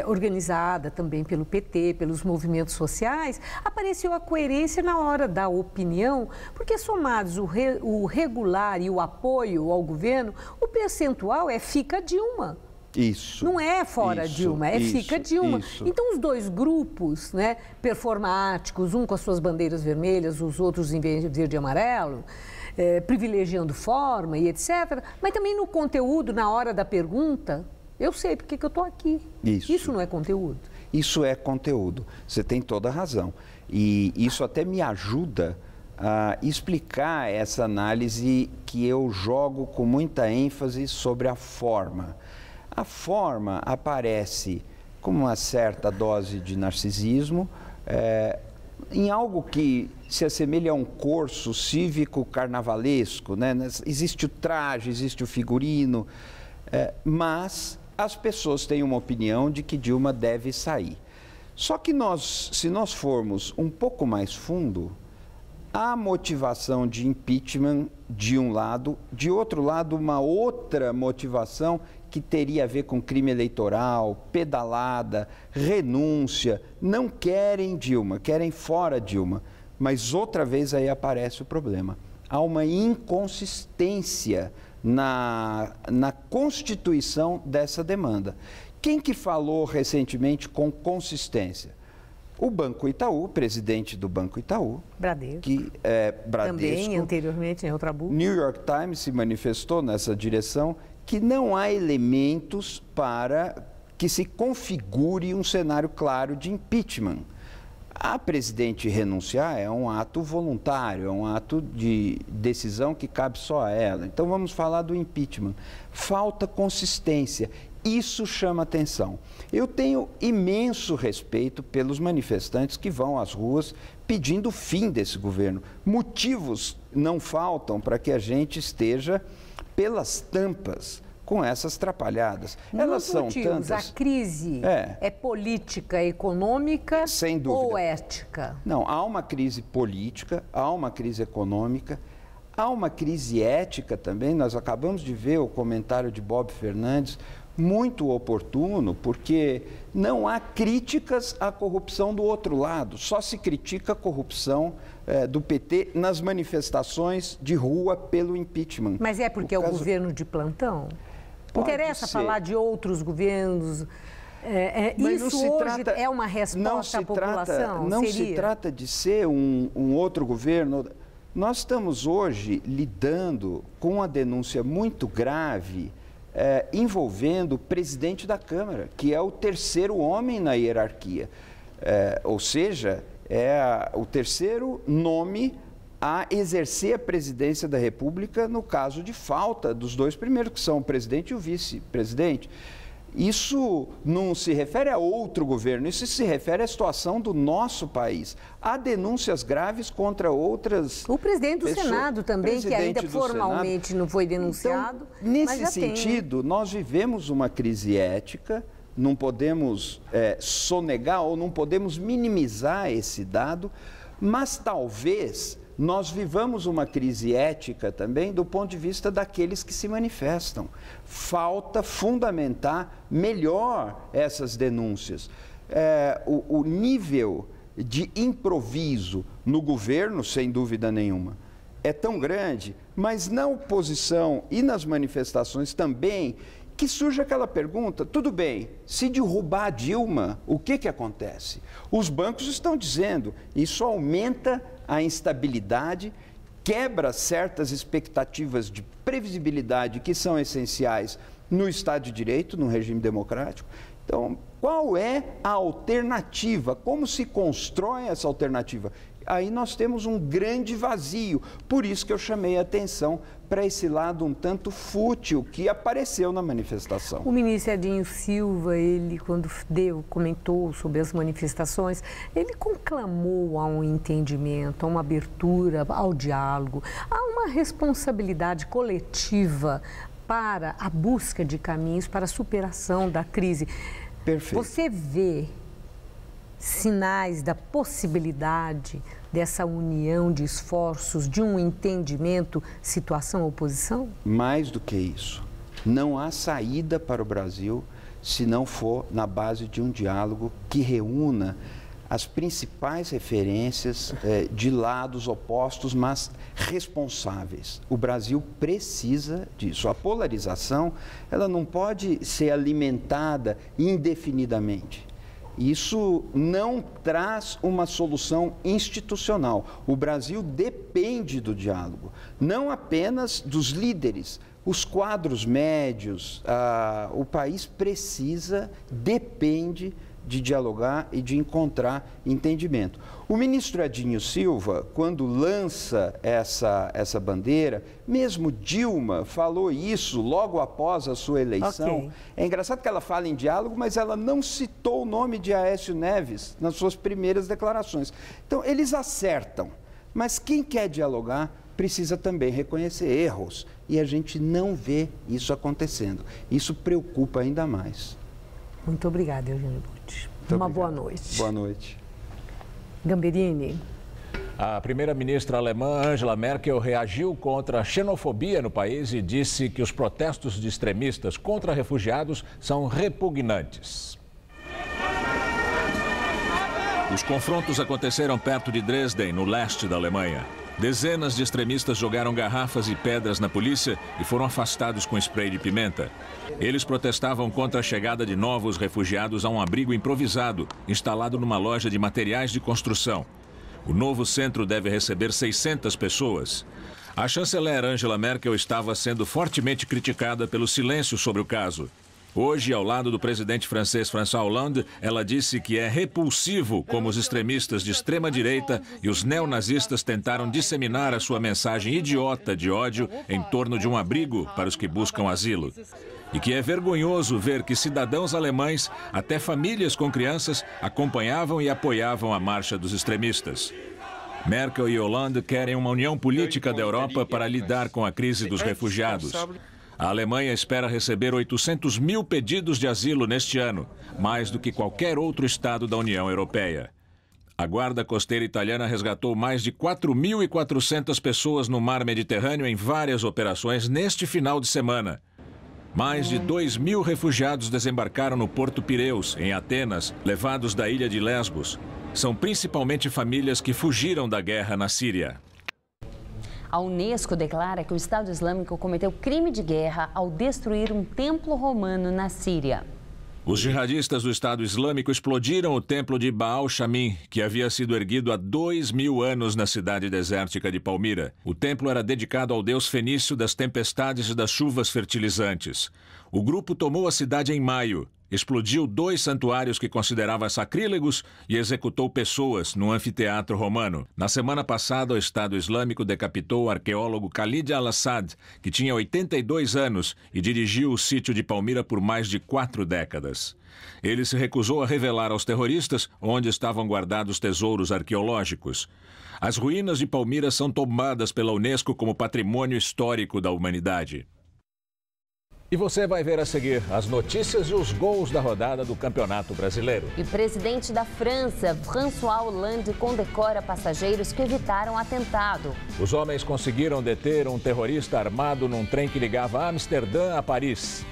organizada também pelo PT, pelos movimentos sociais, apareceu a coerência na hora da opinião, porque somados o regular e o apoio ao governo, o percentual fica Dilma. Isso. Não é fora Dilma, fica Dilma. Isso. Então, os dois grupos, né, performáticos, um com as suas bandeiras vermelhas, os outros em verde e amarelo, privilegiando forma e etc. Mas também no conteúdo, na hora da pergunta, eu sei porque que eu estou aqui. Isso não é conteúdo? Isso é conteúdo. Você tem toda a razão. E isso até me ajuda a explicar essa análise que eu jogo com muita ênfase sobre a forma. A forma aparece com uma certa dose de narcisismo, em algo que se assemelha a um corso cívico carnavalesco, né? Existe o traje, existe o figurino, mas as pessoas têm uma opinião de que Dilma deve sair. Só que se nós formos um pouco mais fundo, há motivação de impeachment de um lado, de outro lado uma outra motivação que teria a ver com crime eleitoral, pedalada, renúncia. Não querem Dilma, querem fora Dilma. Mas outra vez aí aparece o problema. Há uma inconsistência na constituição dessa demanda. Quem que falou recentemente com consistência? O Banco Itaú, presidente do Banco Itaú. Bradesco. Bradesco. Também, anteriormente, em Ultrabu. New York Times se manifestou nessa direção, que não há elementos para que se configure um cenário claro de impeachment. A presidente renunciar é um ato voluntário, é um ato de decisão que cabe só a ela. Então vamos falar do impeachment. Falta consistência. Isso chama atenção. Eu tenho imenso respeito pelos manifestantes que vão às ruas pedindo o fim desse governo. Motivos não faltam para que a gente esteja pelas tampas com essas trapalhadas. Elas são tantas. A crise é política, econômica sem dúvida. Ou ética? Não, há uma crise política, há uma crise econômica, há uma crise ética também. Nós acabamos de ver o comentário de Bob Fernandes, muito oportuno, porque não há críticas à corrupção do outro lado, só se critica a corrupção do PT nas manifestações de rua pelo impeachment. Mas é porque é o governo de plantão? Interessa falar de outros governos? Isso hoje é uma resposta à população? Não se trata de ser um outro governo. Nós estamos hoje lidando com uma denúncia muito grave envolvendo o presidente da Câmara, que é o terceiro homem na hierarquia. Ou seja, é o terceiro nome a exercer a presidência da República no caso de falta dos dois primeiros, que são o presidente e o vice-presidente. Isso não se refere a outro governo, isso se refere à situação do nosso país. Há denúncias graves contra outras... O presidente do Senado também, que ainda formalmente não foi denunciado. Então, nesse sentido, nós vivemos uma crise ética, não podemos sonegar ou não podemos minimizar esse dado, mas talvez nós vivamos uma crise ética também do ponto de vista daqueles que se manifestam. Falta fundamentar melhor essas denúncias. O nível de improviso no governo, sem dúvida nenhuma, é tão grande, mas na oposição e nas manifestações também, que surge aquela pergunta, tudo bem, se derrubar a Dilma, o que acontece? Os bancos estão dizendo, isso aumenta a instabilidade, quebra certas expectativas de previsibilidade que são essenciais no Estado de Direito, no regime democrático. Então, qual é a alternativa? Como se constrói essa alternativa? Aí nós temos um grande vazio. Por isso que eu chamei a atenção para esse lado um tanto fútil que apareceu na manifestação. O ministro Edinho Silva, ele quando comentou sobre as manifestações, ele conclamou a um entendimento, a uma abertura ao diálogo, a uma responsabilidade coletiva para a busca de caminhos para a superação da crise. Perfeito. Você vê sinais da possibilidade dessa união de esforços, de um entendimento, situação-oposição? Mais do que isso. Não há saída para o Brasil se não for na base de um diálogo que reúna as principais referências de lados opostos, mas responsáveis. O Brasil precisa disso. A polarização, ela não pode ser alimentada indefinidamente. Isso não traz uma solução institucional. O Brasil depende do diálogo, não apenas dos líderes, os quadros médios. O país depende de dialogar e de encontrar entendimento. O ministro Edinho Silva, quando lança essa bandeira, mesmo Dilma falou isso logo após a sua eleição. Okay. É engraçado que ela fala em diálogo, mas ela não citou o nome de Aécio Neves nas suas primeiras declarações. Então, eles acertam, mas quem quer dialogar precisa também reconhecer erros. E a gente não vê isso acontecendo. Isso preocupa ainda mais. Muito obrigada, Eugênio Butti. Uma boa noite. Boa noite. Gamberini. A primeira-ministra alemã Angela Merkel reagiu contra a xenofobia no país e disse que os protestos de extremistas contra refugiados são repugnantes. Os confrontos aconteceram perto de Dresden, no leste da Alemanha. Dezenas de extremistas jogaram garrafas e pedras na polícia e foram afastados com spray de pimenta. Eles protestavam contra a chegada de novos refugiados a um abrigo improvisado, instalado numa loja de materiais de construção. O novo centro deve receber 600 pessoas. A chanceler Angela Merkel estava sendo fortemente criticada pelo silêncio sobre o caso. Hoje, ao lado do presidente francês François Hollande, ela disse que é repulsivo como os extremistas de extrema-direita e os neonazistas tentaram disseminar a sua mensagem idiota de ódio em torno de um abrigo para os que buscam asilo. E que é vergonhoso ver que cidadãos alemães, até famílias com crianças, acompanhavam e apoiavam a marcha dos extremistas. Merkel e Hollande querem uma união política da Europa para lidar com a crise dos refugiados. A Alemanha espera receber 800 mil pedidos de asilo neste ano, mais do que qualquer outro estado da União Europeia. A Guarda Costeira Italiana resgatou mais de 4.400 pessoas no mar Mediterrâneo em várias operações neste final de semana. Mais de 2.000 refugiados desembarcaram no Porto Pireus, em Atenas, levados da ilha de Lesbos. São principalmente famílias que fugiram da guerra na Síria. A Unesco declara que o Estado Islâmico cometeu crime de guerra ao destruir um templo romano na Síria. Os jihadistas do Estado Islâmico explodiram o templo de Baal Shamin, que havia sido erguido há 2.000 anos na cidade desértica de Palmira. O templo era dedicado ao deus fenício das tempestades e das chuvas fertilizantes. O grupo tomou a cidade em maio, explodiu 2 santuários que considerava sacrílegos e executou pessoas no anfiteatro romano. Na semana passada, o Estado Islâmico decapitou o arqueólogo Khalid al-Assad, que tinha 82 anos e dirigiu o sítio de Palmira por mais de 4 décadas. Ele se recusou a revelar aos terroristas onde estavam guardados tesouros arqueológicos. As ruínas de Palmira são tomadas pela Unesco como patrimônio histórico da humanidade. E você vai ver a seguir as notícias e os gols da rodada do Campeonato Brasileiro. E o presidente da França, François Hollande, condecora passageiros que evitaram atentado. Os homens conseguiram deter um terrorista armado num trem que ligava Amsterdã a Paris.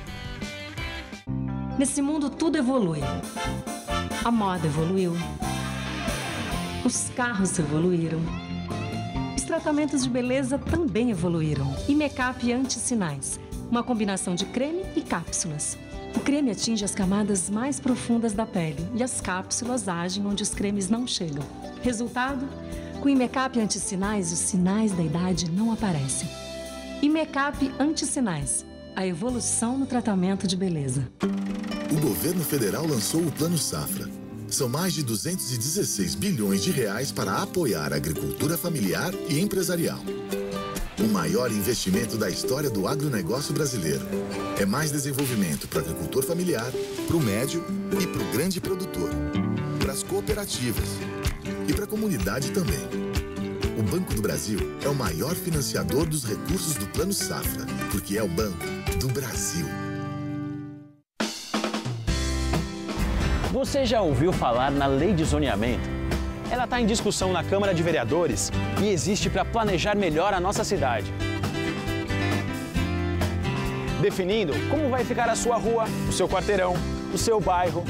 Nesse mundo tudo evolui. A moda evoluiu. Os carros evoluíram. Os tratamentos de beleza também evoluíram. E make-up anti-sinais. Uma combinação de creme e cápsulas. O creme atinge as camadas mais profundas da pele e as cápsulas agem onde os cremes não chegam. Resultado? Com o Imecap Anti-Sinais, os sinais da idade não aparecem. Imecap Anti-Sinais, a evolução no tratamento de beleza. O governo federal lançou o Plano Safra. São mais de 216 bilhões de reais para apoiar a agricultura familiar e empresarial. O maior investimento da história do agronegócio brasileiro. É mais desenvolvimento para o agricultor familiar, para o médio e para o grande produtor, para as cooperativas e para a comunidade também. O Banco do Brasil é o maior financiador dos recursos do Plano Safra, porque é o Banco do Brasil. Você já ouviu falar na Lei de Zoneamento? Ela está em discussão na Câmara de Vereadores e existe para planejar melhor a nossa cidade. Definindo como vai ficar a sua rua, o seu quarteirão, o seu bairro,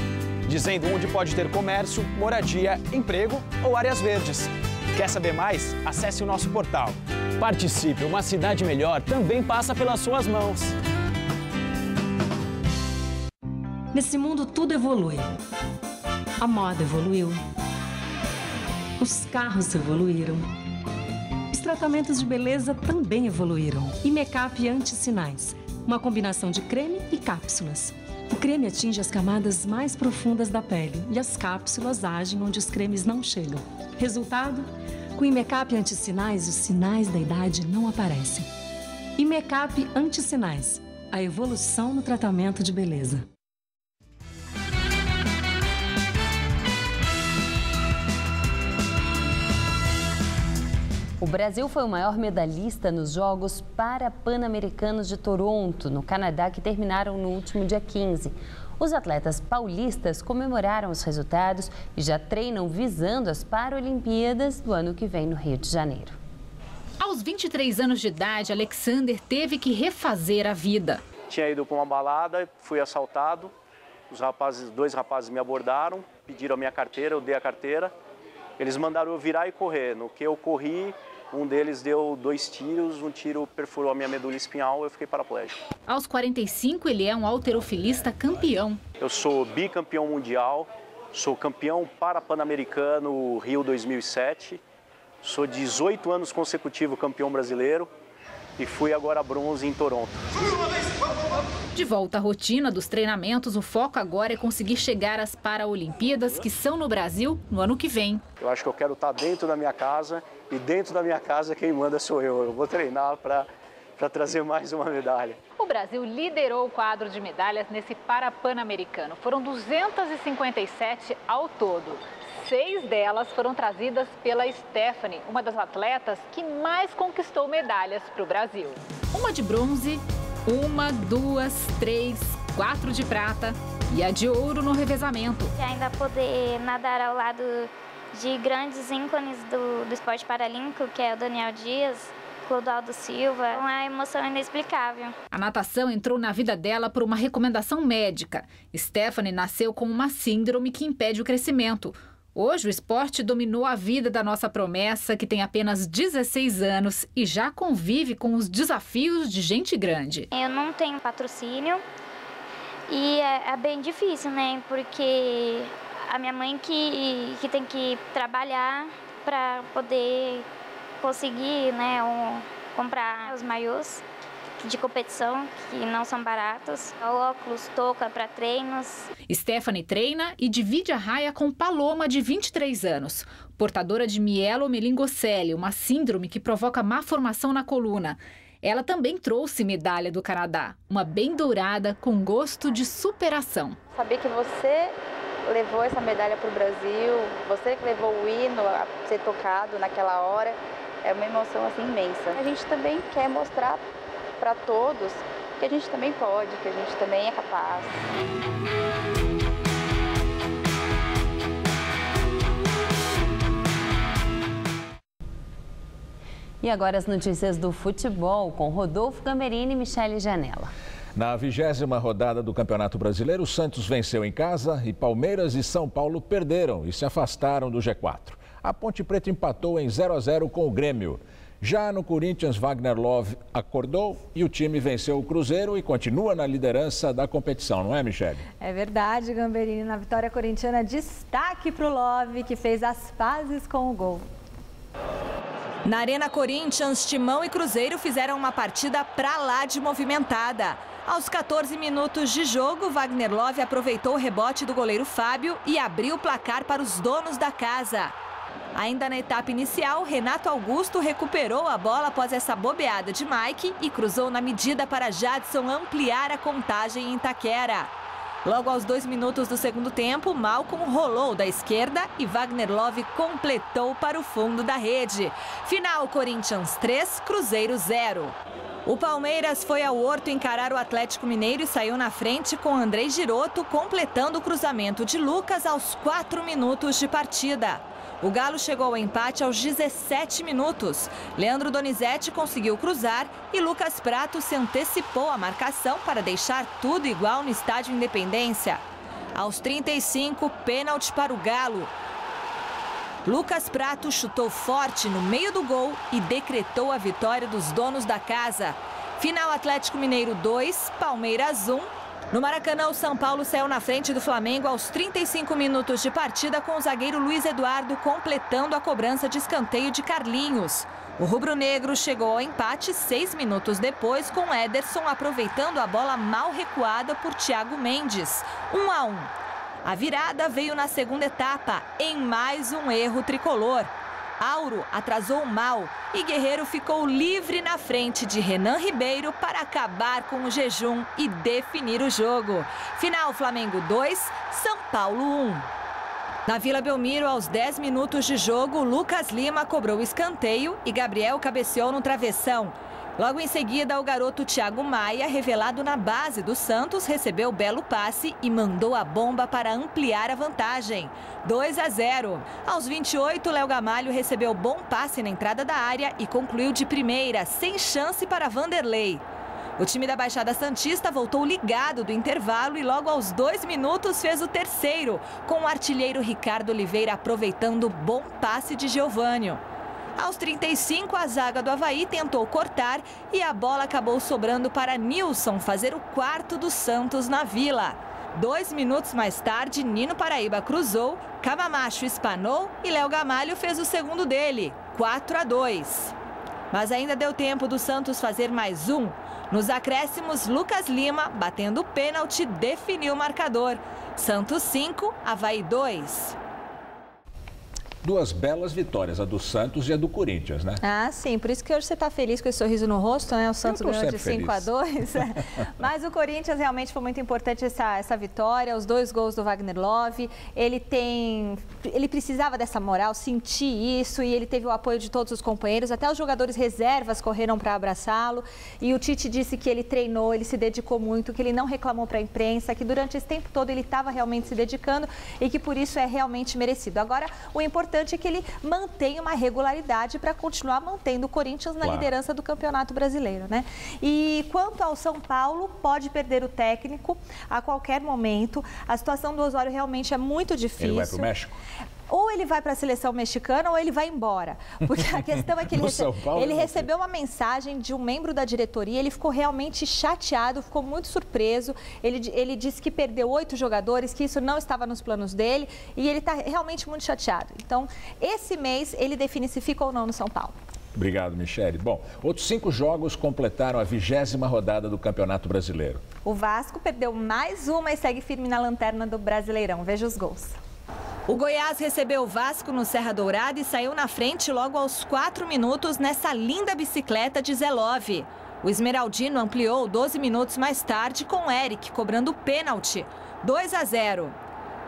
dizendo onde pode ter comércio, moradia, emprego ou áreas verdes. Quer saber mais? Acesse o nosso portal. Participe, uma cidade melhor também passa pelas suas mãos. Nesse mundo tudo evolui. A moda evoluiu. Os carros evoluíram. Os tratamentos de beleza também evoluíram. E make-up anti-sinais. Uma combinação de creme e cápsulas. O creme atinge as camadas mais profundas da pele e as cápsulas agem onde os cremes não chegam. Resultado? Com Imecap anti-sinais, os sinais da idade não aparecem. Imecap anti-sinais. A evolução no tratamento de beleza. O Brasil foi o maior medalhista nos Jogos Parapan-Americanos de Toronto, no Canadá, que terminaram no último dia 15. Os atletas paulistas comemoraram os resultados e já treinam visando as Paralimpíadas do ano que vem no Rio de Janeiro. Aos 23 anos de idade, Alexander teve que refazer a vida. Tinha ido para uma balada, fui assaltado. Dois rapazes me abordaram, pediram a minha carteira, eu dei a carteira. Eles mandaram eu virar e correr. No que eu corri, um deles deu 2 tiros, um tiro perfurou a minha medula espinhal e eu fiquei paraplégico. Aos 45, ele é um halterofilista campeão. Eu sou bicampeão mundial, sou campeão parapan-americano Rio 2007, sou 18 anos consecutivo campeão brasileiro e fui agora bronze em Toronto. De volta à rotina dos treinamentos, o foco agora é conseguir chegar às Paralimpíadas, que são no Brasil no ano que vem. Eu acho que eu quero estar dentro da minha casa e dentro da minha casa quem manda sou eu. Eu vou treinar para trazer mais uma medalha. O Brasil liderou o quadro de medalhas nesse Parapan-americano. Foram 257 ao todo. 6 delas foram trazidas pela Stephanie, uma das atletas que mais conquistou medalhas para o Brasil. Uma de bronze, 1, 2, 3, 4 de prata e a de ouro no revezamento. E ainda poder nadar ao lado de grandes ícones do esporte paralímpico, que é o Daniel Dias, Clodoaldo Silva, é uma emoção inexplicável. A natação entrou na vida dela por uma recomendação médica. Stephanie nasceu com uma síndrome que impede o crescimento. Hoje, o esporte dominou a vida da nossa promessa, que tem apenas 16 anos e já convive com os desafios de gente grande. Eu não tenho patrocínio e é bem difícil, né? Porque a minha mãe que tem que trabalhar para poder conseguir, né, comprar os maiôs de competição, que não são baratos, óculos, touca para treinos. Stephanie treina e divide a raia com Paloma, de 23 anos, portadora de mielomeningocele, uma síndrome que provoca má formação na coluna. Ela também trouxe medalha do Canadá, uma bem dourada com gosto de superação. Saber que você levou essa medalha para o Brasil, você que levou o hino a ser tocado naquela hora, é uma emoção assim imensa. A gente também quer mostrar para todos que a gente também pode, que a gente também é capaz. E agora as notícias do futebol com Rodolfo Gamberini e Michele Janela. Na 20ª rodada do Campeonato Brasileiro, o Santos venceu em casa e Palmeiras e São Paulo perderam e se afastaram do G4. A Ponte Preta empatou em 0-0 com o Grêmio. Já no Corinthians, Wagner Love acordou e o time venceu o Cruzeiro e continua na liderança da competição, não é, Michele? É verdade, Gamberini. Na vitória corintiana, destaque para o Love, que fez as pazes com o gol. Na Arena Corinthians, Timão e Cruzeiro fizeram uma partida pra lá de movimentada. Aos 14 minutos de jogo, Wagner Love aproveitou o rebote do goleiro Fábio e abriu o placar para os donos da casa. Ainda na etapa inicial, Renato Augusto recuperou a bola após essa bobeada de Mike e cruzou na medida para Jadson ampliar a contagem em Itaquera. Logo aos 2 minutos do segundo tempo, Malcom rolou da esquerda e Wagner Love completou para o fundo da rede. Final, Corinthians 3, Cruzeiro 0. O Palmeiras foi ao Horto encarar o Atlético Mineiro e saiu na frente com Andrei Girotto completando o cruzamento de Lucas aos 4 minutos de partida. O Galo chegou ao empate aos 17 minutos. Leandro Donizete conseguiu cruzar e Lucas Prato se antecipou à marcação para deixar tudo igual no Estádio Independência. Aos 35, pênalti para o Galo. Lucas Prato chutou forte no meio do gol e decretou a vitória dos donos da casa. Final, Atlético Mineiro 2, Palmeiras 1. No Maracanã, o São Paulo saiu na frente do Flamengo aos 35 minutos de partida com o zagueiro Luiz Eduardo completando a cobrança de escanteio de Carlinhos. O rubro-negro chegou ao empate 6 minutos depois com Ederson aproveitando a bola mal recuada por Thiago Mendes. 1-1. A virada veio na segunda etapa, em mais um erro tricolor. Auro atrasou mal e Guerreiro ficou livre na frente de Renan Ribeiro para acabar com o jejum e definir o jogo. Final, Flamengo 2, São Paulo 1. Na Vila Belmiro, aos 10 minutos de jogo, Lucas Lima cobrou o escanteio e Gabriel cabeceou no travessão. Logo em seguida, o garoto Thiago Maia, revelado na base do Santos, recebeu o belo passe e mandou a bomba para ampliar a vantagem. 2-0. Aos 28, Léo Gamalho recebeu bom passe na entrada da área e concluiu de primeira, sem chance para Vanderlei. O time da Baixada Santista voltou ligado do intervalo e logo aos 2 minutos fez o terceiro, com o artilheiro Ricardo Oliveira aproveitando o bom passe de Geovânio. Aos 35, a zaga do Avaí tentou cortar e a bola acabou sobrando para Nilson fazer o quarto do Santos na Vila. 2 minutos mais tarde, Nino Paraíba cruzou, Camamacho espanou e Léo Gamalho fez o segundo dele, 4-2. Mas ainda deu tempo do Santos fazer mais um. Nos acréscimos, Lucas Lima, batendo o pênalti, definiu o marcador. Santos 5, Avaí 2. Duas belas vitórias, a do Santos e a do Corinthians, né? Ah, sim. Por isso que hoje você está feliz com esse sorriso no rosto, né? O Santos ganhou de 5-2. Mas o Corinthians realmente foi muito importante essa vitória, os 2 gols do Wagner Love. Ele precisava dessa moral, sentir isso e ele teve o apoio de todos os companheiros. Até os jogadores reservas correram para abraçá-lo. E o Tite disse que ele treinou, ele se dedicou muito, que ele não reclamou para a imprensa, que durante esse tempo todo ele estava realmente se dedicando e que por isso é realmente merecido. Agora, o importante é que ele mantenha uma regularidade para continuar mantendo o Corinthians na liderança do Campeonato Brasileiro, né? E quanto ao São Paulo, pode perder o técnico a qualquer momento. A situação do Osório realmente é muito difícil. Ele vai para o México? Ou ele vai para a seleção mexicana ou ele vai embora. Porque a questão é que ele recebeu uma mensagem de um membro da diretoria, ele ficou realmente chateado, ficou muito surpreso. Ele disse que perdeu 8 jogadores, que isso não estava nos planos dele e ele está realmente muito chateado. Então, esse mês ele define se fica ou não no São Paulo. Obrigado, Michele. Bom, outros 5 jogos completaram a 20ª rodada do Campeonato Brasileiro. O Vasco perdeu mais uma e segue firme na lanterna do Brasileirão. Veja os gols. O Goiás recebeu o Vasco no Serra Dourada e saiu na frente logo aos 4 minutos nessa linda bicicleta de Zé Love. O Esmeraldino ampliou 12 minutos mais tarde com Eric cobrando pênalti, 2-0.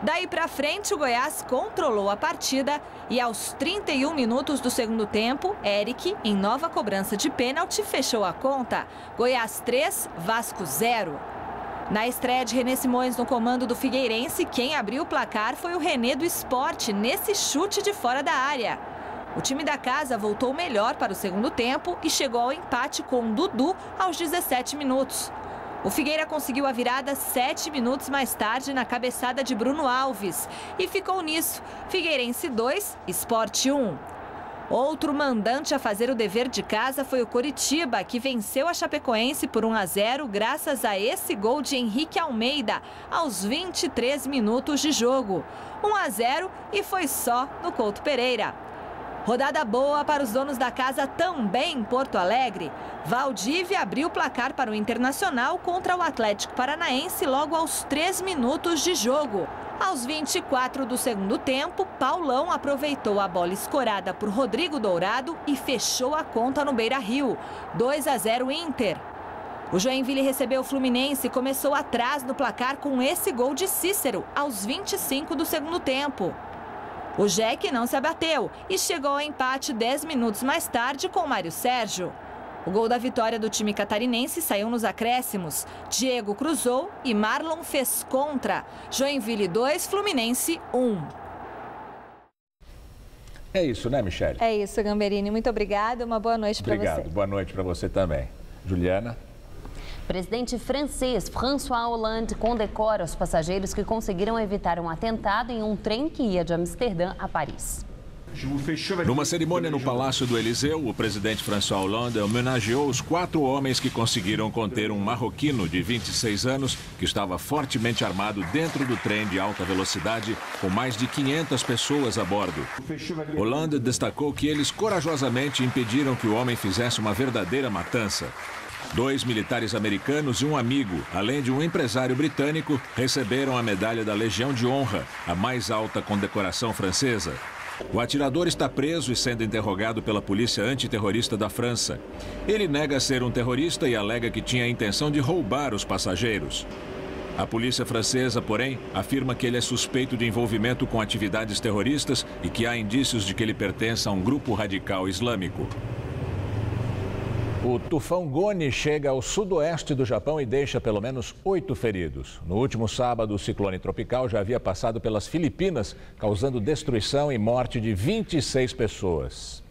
Daí para frente, o Goiás controlou a partida e aos 31 minutos do segundo tempo, Eric, em nova cobrança de pênalti, fechou a conta. Goiás 3, Vasco 0. Na estreia de René Simões no comando do Figueirense, quem abriu o placar foi o René do Sport, nesse chute de fora da área. O time da casa voltou melhor para o segundo tempo e chegou ao empate com Dudu aos 17 minutos. O Figueira conseguiu a virada 7 minutos mais tarde na cabeçada de Bruno Alves e ficou nisso, Figueirense 2, Sport 1. Outro mandante a fazer o dever de casa foi o Coritiba, que venceu a Chapecoense por 1-0 graças a esse gol de Henrique Almeida, aos 23 minutos de jogo. 1-0 e foi só no Couto Pereira. Rodada boa para os donos da casa também em Porto Alegre. Valdívia abriu o placar para o Internacional contra o Atlético Paranaense logo aos 3 minutos de jogo. Aos 24 do segundo tempo, Paulão aproveitou a bola escorada por Rodrigo Dourado e fechou a conta no Beira-Rio. 2-0 Inter. O Joinville recebeu o Fluminense e começou atrás no placar com esse gol de Cícero, aos 25 do segundo tempo. O Jack não se abateu e chegou ao empate 10 minutos mais tarde com Mário Sérgio. O gol da vitória do time catarinense saiu nos acréscimos. Diego cruzou e Marlon fez contra. Joinville 2, Fluminense 1. É isso, né, Michele? É isso, Gamberini. Muito obrigada. Uma boa noite para você. Obrigado. Boa noite para você também. Juliana? O presidente francês François Hollande condecora os passageiros que conseguiram evitar um atentado em um trem que ia de Amsterdã a Paris. Numa cerimônia no Palácio do Eliseu, o presidente François Hollande homenageou os 4 homens que conseguiram conter um marroquino de 26 anos que estava fortemente armado dentro do trem de alta velocidade com mais de 500 pessoas a bordo. Hollande destacou que eles corajosamente impediram que o homem fizesse uma verdadeira matança. 2 militares americanos e um amigo, além de um empresário britânico, receberam a medalha da Legião de Honra, a mais alta condecoração francesa. O atirador está preso e sendo interrogado pela polícia antiterrorista da França. Ele nega ser um terrorista e alega que tinha a intenção de roubar os passageiros. A polícia francesa, porém, afirma que ele é suspeito de envolvimento com atividades terroristas e que há indícios de que ele pertence a um grupo radical islâmico. O tufão Goni chega ao sudoeste do Japão e deixa pelo menos 8 feridos. No último sábado, o ciclone tropical já havia passado pelas Filipinas, causando destruição e morte de 26 pessoas.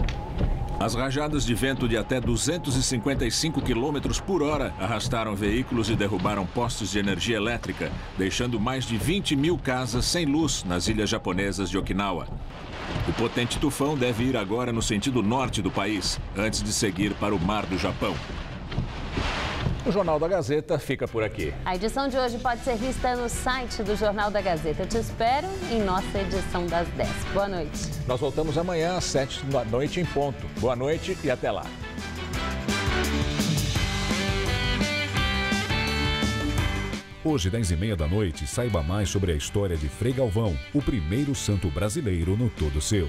As rajadas de vento de até 255 km por hora arrastaram veículos e derrubaram postes de energia elétrica, deixando mais de 20 mil casas sem luz nas ilhas japonesas de Okinawa. O potente tufão deve ir agora no sentido norte do país, antes de seguir para o Mar do Japão. O Jornal da Gazeta fica por aqui. A edição de hoje pode ser vista no site do Jornal da Gazeta. Eu te espero em nossa edição das 10. Boa noite. Nós voltamos amanhã às 7 da noite em ponto. Boa noite e até lá. Hoje, 10h30 da noite, saiba mais sobre a história de Frei Galvão, o primeiro santo brasileiro no Todo Seu.